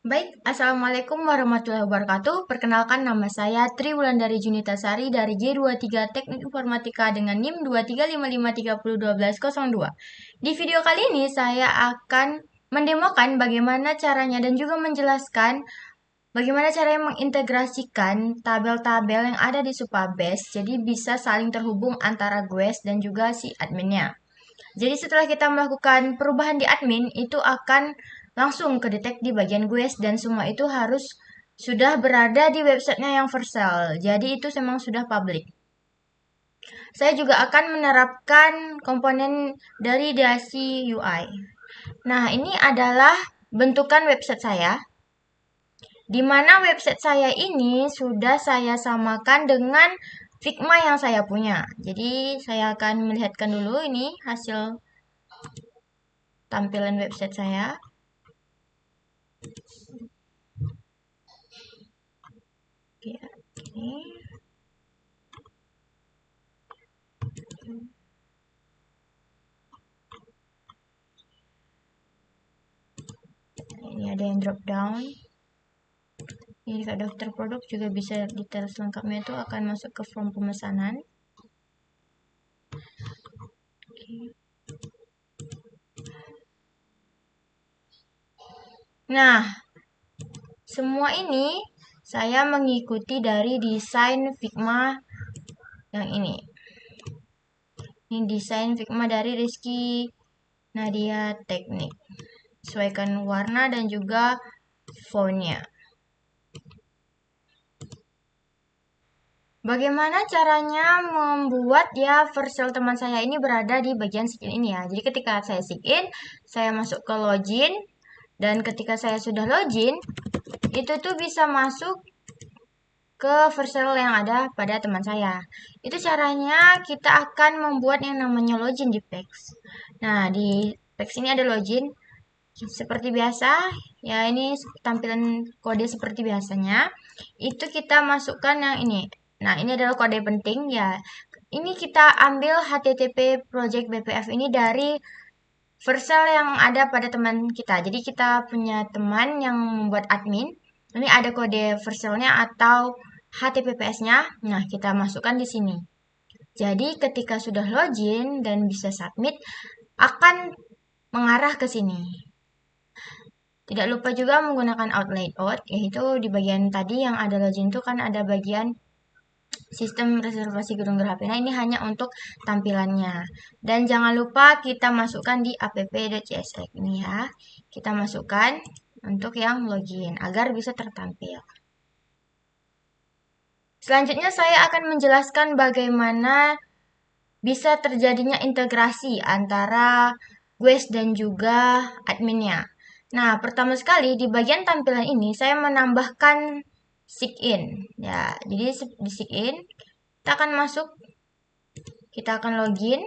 Baik, Assalamualaikum warahmatullahi wabarakatuh. Perkenalkan nama saya Tri Wulandari Junitasari dari J23 Teknik Informatika dengan NIM 23553101202. Di video kali ini saya akan mendemokan bagaimana caranya dan juga menjelaskan bagaimana caranya mengintegrasikan tabel-tabel yang ada di Supabase jadi bisa saling terhubung antara GUES dan juga si adminnya. Jadi setelah kita melakukan perubahan di admin, itu akan langsung kedetek di bagian GUES dan semua itu harus sudah berada di websitenya yang Vercel. Jadi itu memang sudah public. Saya juga akan menerapkan komponen dari Dasi UI. Nah, ini adalah bentukan website saya, di mana website saya ini sudah saya samakan dengan Figma yang saya punya. Jadi saya akan melihatkan dulu ini hasil tampilan website saya. Oke, ini. Ini ada yang drop down. Ini di daftar produk juga bisa detail selengkapnya itu akan masuk ke form pemesanan. Nah, semua ini saya mengikuti dari desain Figma yang ini. Ini desain Figma dari Rizky Nadia Teknik. Sesuaikan warna dan juga fontnya. Bagaimana caranya membuat ya Vercel teman saya ini berada di bagian sign ini ya. Jadi ketika saya sign, saya masuk ke login dan ketika saya sudah login, itu tuh bisa masuk ke Vercel yang ada pada teman saya. Itu caranya kita akan membuat yang namanya login di PEX. Nah, di PEX ini ada login seperti biasa. Ya, ini tampilan kode seperti biasanya. Itu kita masukkan yang ini. Nah, ini adalah kode penting ya. Ini kita ambil HTTP project BPF ini dari Vercel yang ada pada teman kita. Jadi kita punya teman yang membuat admin. Ini ada kode Vercelnya atau HTTPS-nya. Nah, kita masukkan di sini. Jadi ketika sudah login dan bisa submit, akan mengarah ke sini. Tidak lupa juga menggunakan out, yaitu di bagian tadi yang ada login itu kan ada bagian sistem reservasi gedung Gerhapena, ini hanya untuk tampilannya. Dan jangan lupa kita masukkan di app.csx ini ya. Kita masukkan untuk yang login agar bisa tertampil. Selanjutnya saya akan menjelaskan bagaimana bisa terjadinya integrasi antara GUES dan juga adminnya. Nah, pertama sekali di bagian tampilan ini saya menambahkan sign ya. Jadi di sign kita akan masuk, kita akan login.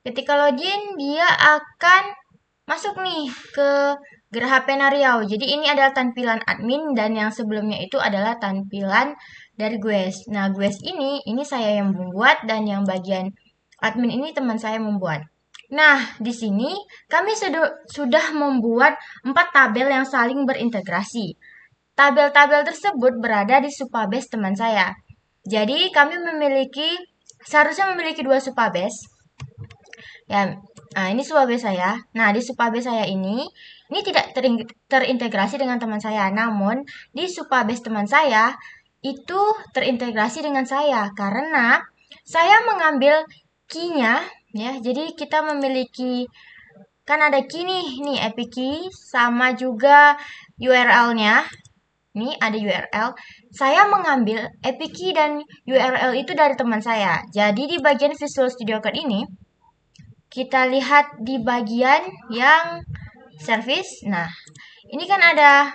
Ketika login dia akan masuk nih ke Gerhapena Riau. Jadi ini adalah tampilan admin dan yang sebelumnya itu adalah tampilan dari GUES. Nah, GUES ini saya yang membuat dan yang bagian admin ini teman saya membuat. Nah, di sini kami sudah membuat 4 tabel yang saling berintegrasi. Tabel-tabel tersebut berada di Supabase teman saya. Jadi kami seharusnya memiliki 2 Supabase. Ya, nah ini Supabase saya. Nah, di Supabase saya ini tidak terintegrasi dengan teman saya. Namun, di Supabase teman saya itu terintegrasi dengan saya karena saya mengambil key-nya ya. Jadi kita memiliki kan ada key nih epic key sama juga URL-nya. Ini ada URL. Saya mengambil epic key dan URL itu dari teman saya. Jadi di bagian Visual Studio Code ini kita lihat di bagian yang service. Nah, ini kan ada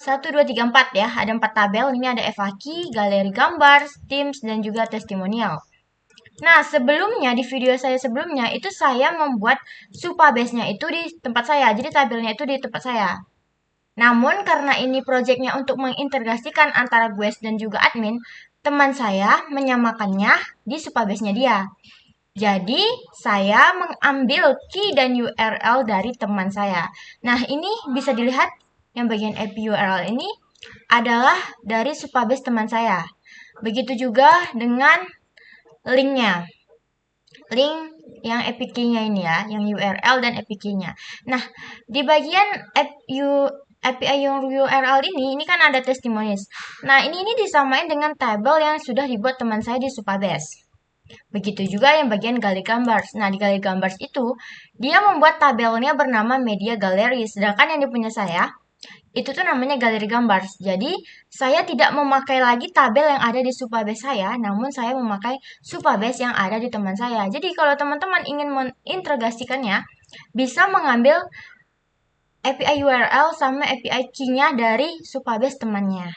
1, 2, 3, 4 ya. Ada 4 tabel. Ini ada FAQ, galeri gambar, themes, dan juga testimonial. Nah, sebelumnya di video saya sebelumnya itu saya membuat Supabase-nya itu di tempat saya. Jadi tabelnya itu di tempat saya. Namun karena ini projectnya untuk mengintegrasikan antara GUES dan juga admin, teman saya menyamakannya di Supabase-nya dia. Jadi, saya mengambil key dan URL dari teman saya. Nah, ini bisa dilihat yang bagian IP URL ini adalah dari Supabase teman saya. Begitu juga dengan linknya. Link yang epic key-nya ini ya, yang URL dan epic key-nya. Nah, di bagian API yang URL ini kan ada testimonies. Nah, ini disamain dengan tabel yang sudah dibuat teman saya di Supabase. Begitu juga yang bagian Gallery Gambars. Nah, di Gallery Gambars itu, dia membuat tabelnya bernama Media Gallery. Sedangkan yang dipunya saya, itu tuh namanya Galeri Gambars. Jadi, saya tidak memakai lagi tabel yang ada di Supabase saya, namun saya memakai Supabase yang ada di teman saya. Jadi, kalau teman-teman ingin mengintegrasikannya, bisa mengambil API URL sama API key-nya dari Supabase temannya.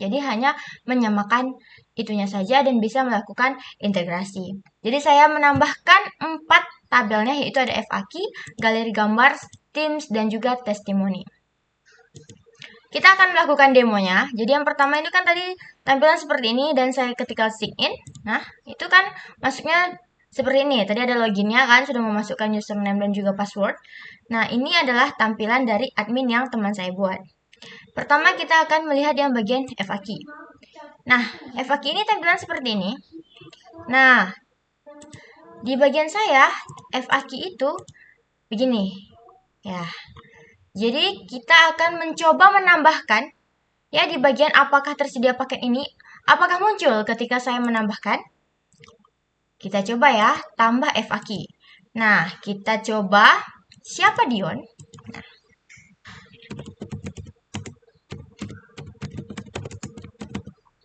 Jadi hanya menyamakan itunya saja dan bisa melakukan integrasi. Jadi saya menambahkan 4 tabelnya, yaitu ada FAQ, galeri gambar, themes, dan juga testimoni. Kita akan melakukan demonya. Jadi yang pertama itu kan tadi tampilan seperti ini dan saya ketika sign in. Nah, itu kan masuknya seperti ini. Tadi ada loginnya kan, sudah memasukkan username dan juga password. Nah, ini adalah tampilan dari admin yang teman saya buat. Pertama kita akan melihat yang bagian FAQ. Nah, FAQ ini tampilan seperti ini. Nah, di bagian saya FAQ itu begini. Ya. Jadi kita akan mencoba menambahkan ya di bagian apakah tersedia paket ini, apakah muncul ketika saya menambahkan? Kita coba ya, tambah FAQ. Nah, kita coba siapa Dion? Nah.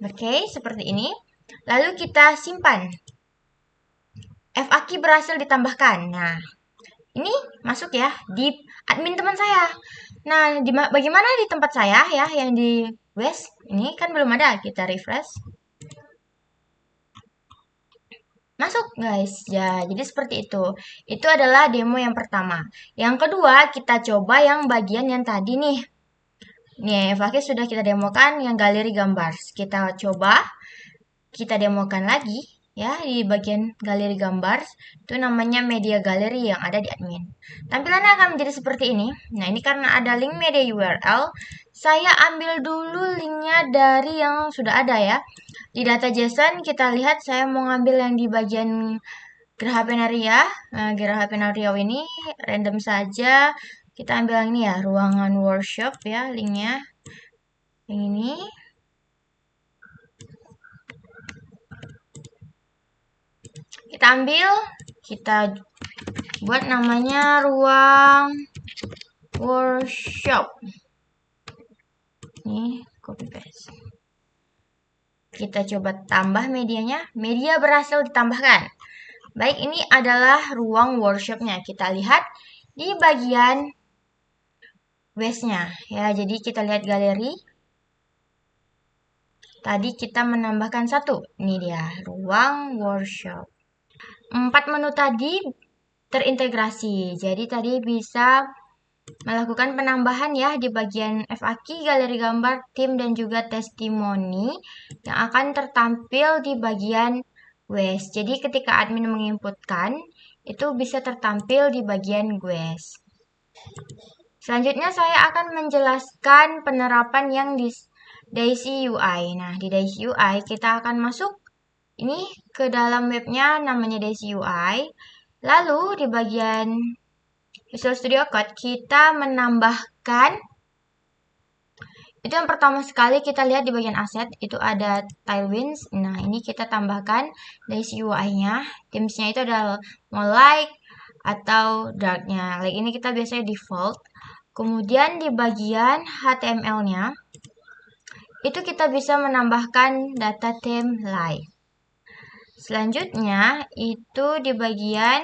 Oke, seperti ini. Lalu kita simpan. FAQ berhasil ditambahkan. Nah, ini masuk ya di admin teman saya. Nah, bagaimana di tempat saya ya yang di West? Ini kan belum ada. Kita refresh. Masuk guys, ya jadi seperti itu. Itu adalah demo yang pertama. Yang kedua, kita coba yang bagian yang tadi nih. Nih, FAQ sudah kita demokan yang galeri gambar. Kita coba, kita demokan lagi ya di bagian galeri gambar. Itu namanya media galeri yang ada di admin. Tampilannya akan menjadi seperti ini. Nah, ini karena ada link media URL, saya ambil dulu linknya dari yang sudah ada ya. Di data JSON kita lihat saya mau ngambil yang di bagian Geraha Penaria. Nah, Geraha Penaria ini random saja. Kita ambil yang ini ya, ruangan workshop ya, linknya. Yang ini. Kita ambil, kita buat namanya ruang workshop. Nih, copy paste. Kita coba tambah medianya. Media berhasil ditambahkan. Baik, ini adalah ruang workshopnya. Kita lihat di bagian West-nya. Ya, jadi kita lihat galeri. Tadi kita menambahkan satu. Ini dia, ruang workshop. 4 menu tadi terintegrasi. Jadi tadi bisa melakukan penambahan ya di bagian FAQ, galeri gambar, tim, dan juga testimoni yang akan tertampil di bagian West. Jadi ketika admin menginputkan, itu bisa tertampil di bagian West. Selanjutnya saya akan menjelaskan penerapan yang di Daisy UI. Nah, di Daisy UI kita akan masuk ini ke dalam webnya namanya Daisy UI. Lalu di bagian Visual Studio Code kita menambahkan itu yang pertama sekali kita lihat di bagian aset itu ada Tailwinds. Nah, ini kita tambahkan Daisy UI-nya. Themes-nya itu adalah mau light atau dark-nya. Like ini kita biasanya default. Kemudian di bagian HTML-nya itu kita bisa menambahkan data theme light. Selanjutnya itu di bagian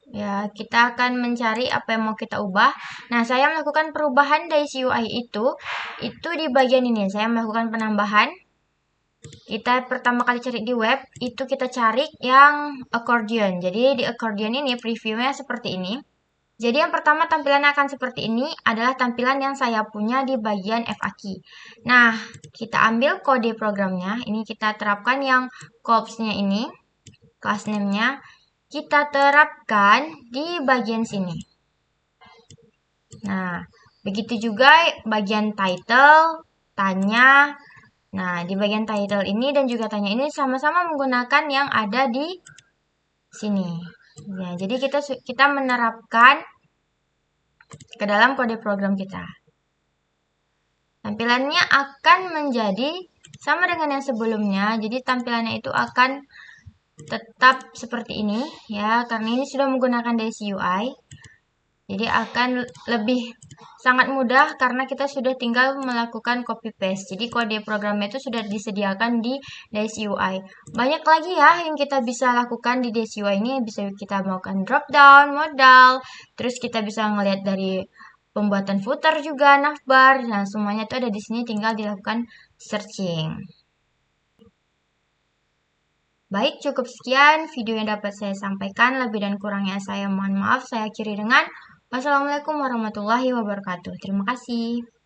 ya, kita akan mencari apa yang mau kita ubah. Nah, saya melakukan perubahan Daisy UI itu di bagian ini. Saya melakukan penambahan. Kita pertama kali cari di web, itu kita cari yang accordion. Jadi di accordion ini previewnya seperti ini. Jadi yang pertama tampilannya akan seperti ini adalah tampilan yang saya punya di bagian FAQ. Nah, kita ambil kode programnya. Ini kita terapkan yang corpsnya ini. class name-nya kita terapkan di bagian sini. Nah, begitu juga bagian title, tanya. Nah, di bagian title ini dan juga tanya ini sama-sama menggunakan yang ada di sini. Ya, jadi kita menerapkan ke dalam kode program kita. Tampilannya akan menjadi sama dengan yang sebelumnya. Jadi tampilannya itu akan tetap seperti ini ya, karena ini sudah menggunakan DSI UI. Jadi akan lebih sangat mudah karena kita sudah tinggal melakukan copy paste. Jadi kode programnya itu sudah disediakan di DSI UI. Banyak lagi ya yang kita bisa lakukan di DSI UI ini. Bisa kita melakukan drop down, modal, terus kita bisa ngelihat dari pembuatan footer juga, navbar. Nah, semuanya itu ada di sini, tinggal dilakukan searching. Baik, cukup sekian video yang dapat saya sampaikan. Lebih dan kurangnya saya mohon maaf. Saya akhiri dengan wassalamualaikum warahmatullahi wabarakatuh. Terima kasih.